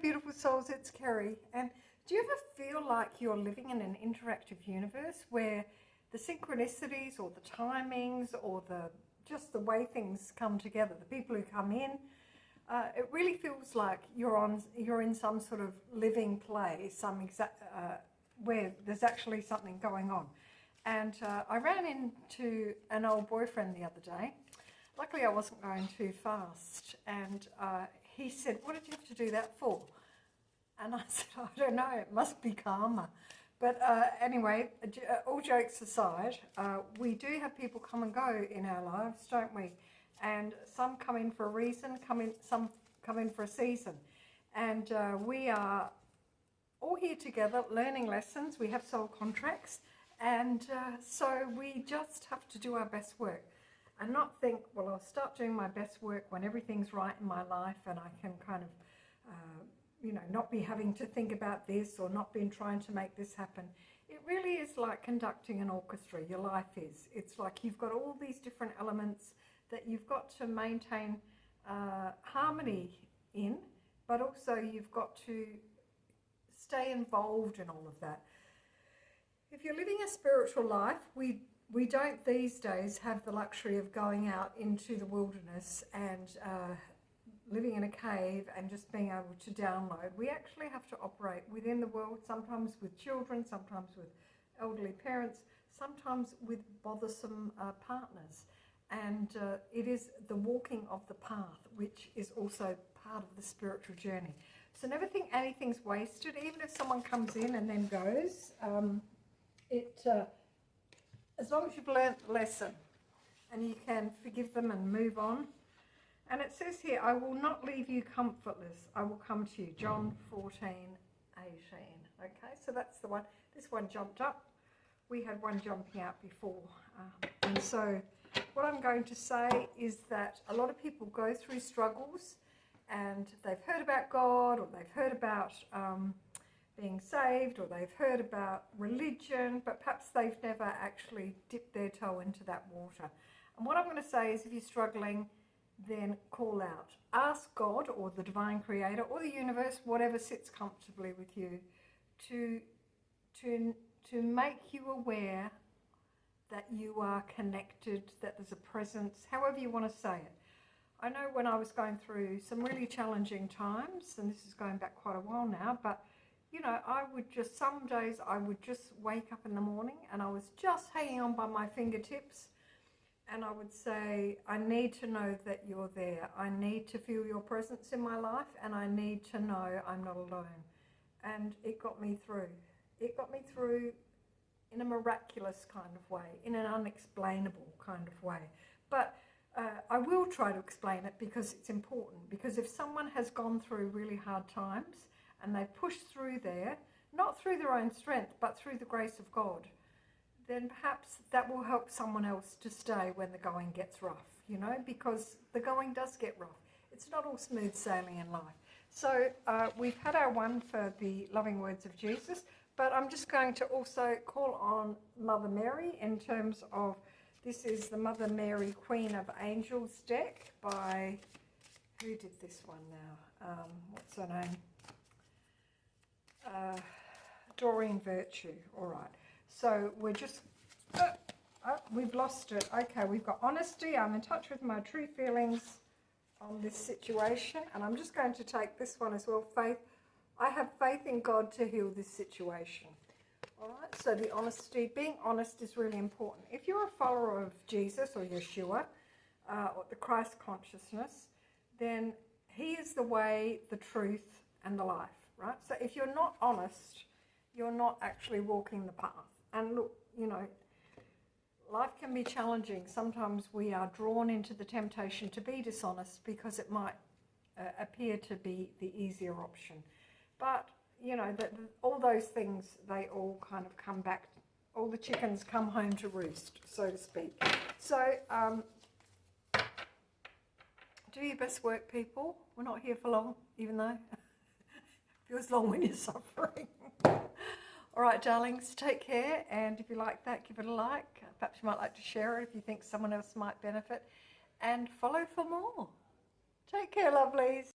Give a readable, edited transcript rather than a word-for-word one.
beautiful souls, it's Kerry. And do you ever feel like you're living in an interactive universe where the synchronicities or the timings or just the way things come together, the people who come in, it really feels like you're in some sort of living play, where there's actually something going on. And I ran into an old boyfriend the other day. Luckily, I wasn't going too fast, and he said, "What did you have to do that for?" And I said, "I don't know, it must be karma." But anyway, all jokes aside, we do have people come and go in our lives, don't we? And some come in for a reason, some come in for a season. And we are all here together learning lessons. We have soul contracts, and so we just have to do our best work and not think, well, I'll start doing my best work when everything's right in my life and I can kind of not be having to think about this or not being trying to make this happen. It really is like conducting an orchestra. Your life is. It's like you've got all these different elements that you've got to maintain harmony in, but also you've got to stay involved in all of that. If you're living a spiritual life, we don't these days have the luxury of going out into the wilderness and living in a cave and just being able to download. We actually have to operate within the world, sometimes with children, sometimes with elderly parents, sometimes with bothersome partners. And it is the walking of the path, which is also part of the spiritual journey. So never think anything's wasted, even if someone comes in and then goes. As long as you've learnt the lesson and you can forgive them and move on. And it says here, I will not leave you comfortless. I will come to you. John 14:18. Okay, so that's the one. This one jumped up. We had one jumping out before. And so what I'm going to say is that a lot of people go through struggles and they've heard about God, or they've heard about being saved, or they've heard about religion, but perhaps they've never actually dipped their toe into that water. And what I'm going to say is, if you're struggling, then call out. Ask God or the divine creator or the universe, whatever sits comfortably with you, to make you aware that you are connected, that there's a presence, however you want to say it. I know when I was going through some really challenging times, and this is going back quite a while now, but some days I would just wake up in the morning and I was just hanging on by my fingertips, and I would say, I need to know that you're there. I need to feel your presence in my life, and I need to know I'm not alone. And it got me through. It got me through in a miraculous kind of way, in an unexplainable kind of way. But I will try to explain it because it's important. Because if someone has gone through really hard times and they push through there, not through their own strength, but through the grace of God, then perhaps that will help someone else to stay when the going gets rough, because the going does get rough. It's not all smooth sailing in life. So we've had our one for the loving words of Jesus, but I'm just going to also call on Mother Mary in terms of, this is the Mother Mary Queen of Angels deck by, who did this one now? What's her name? Doreen Virtue. All right. So we're just, we've lost it. Okay, we've got honesty. I'm in touch with my true feelings on this situation. And I'm just going to take this one as well, faith. I have faith in God to heal this situation. All right, so the honesty, being honest is really important. If you're a follower of Jesus or Yeshua, or the Christ consciousness, then he is the way, the truth, and the life, right? So if you're not honest, you're not actually walking the path. And look, life can be challenging. Sometimes we are drawn into the temptation to be dishonest because it might appear to be the easier option. But, all those things, they all kind of come back. All the chickens come home to roost, so to speak. So, do your best work, people. We're not here for long, even though it feels long when you're suffering. All right, darlings, take care. And if you like that, give it a like. Perhaps you might like to share it if you think someone else might benefit. And follow for more. Take care, lovelies.